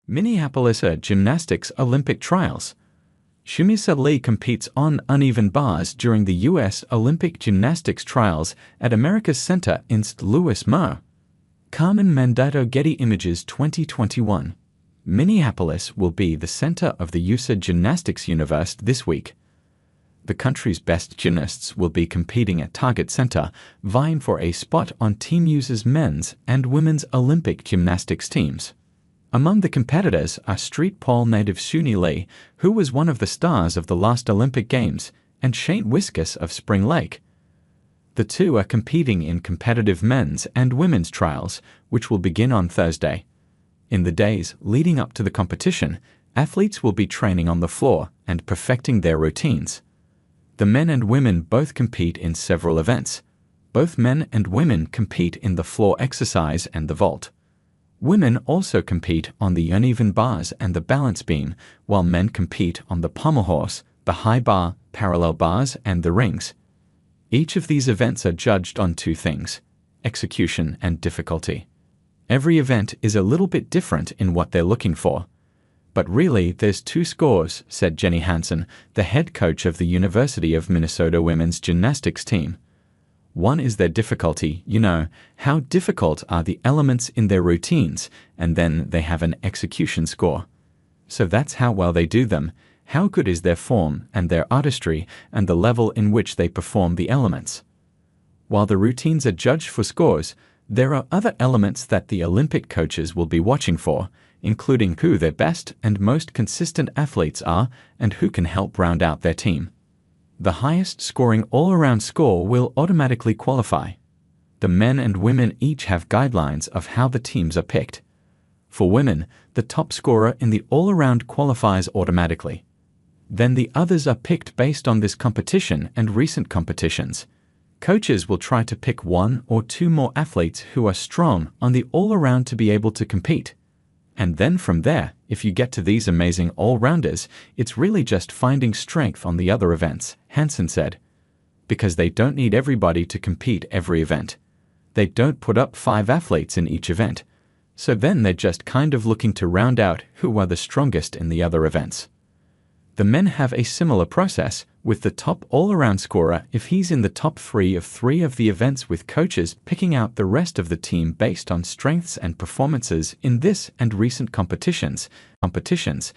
Minneapolis Gymnastics Olympic trials. Shumisa Lee competes on uneven bars during the US Olympic gymnastics trials at America's Center in St. Louis, Mo. Carmen Mandato Getty Images 2021. Minneapolis will be the center of the USA Gymnastics Universe this week. The country's best gymnasts will be competing at Target Center, vying for a spot on Team USA's men's and women's Olympic gymnastics teams. Among the competitors are street pole native Shuni Lee, who was one of the stars of the last Olympic Games, and Shane Wiskus of Spring Lake. The two are competing in competitive men's and women's trials, which will begin on Thursday. In the days leading up to the competition, athletes will be training on the floor and perfecting their routines. The men and women both compete in several events. Both men and women compete in the floor exercise and the vault. Women also compete on the uneven bars and the balance beam, while men compete on the pommel horse, the high bar, parallel bars, and the rings. Each of these events are judged on two things: execution and difficulty. Every event is a little bit different in what they're looking for. But really, there's two scores, said Jenny Hansen, the head coach of the University of Minnesota women's gymnastics team. One is their difficulty, how difficult are the elements in their routines, and then they have an execution score. So that's how well they do them, how good is their form and their artistry and the level in which they perform the elements. While the routines are judged for scores, there are other elements that the Olympic coaches will be watching for, including who their best and most consistent athletes are and who can help round out their team. The highest scoring all-around score will automatically qualify. The men and women each have guidelines of how the teams are picked. For women, the top scorer in the all-around qualifies automatically. Then the others are picked based on this competition and recent competitions. Coaches will try to pick one or two more athletes who are strong on the all-around to be able to compete. And then from there, if you get to these amazing all-rounders, it's really just finding strength on the other events, Hansen said. Because they don't need everybody to compete every event. They don't put up 5 athletes in each event. So then they're just kind of looking to round out who are the strongest in the other events. The men have a similar process, with the top all-around scorer if he's in the top 3 of the events, with coaches picking out the rest of the team based on strengths and performances in this and recent competitions.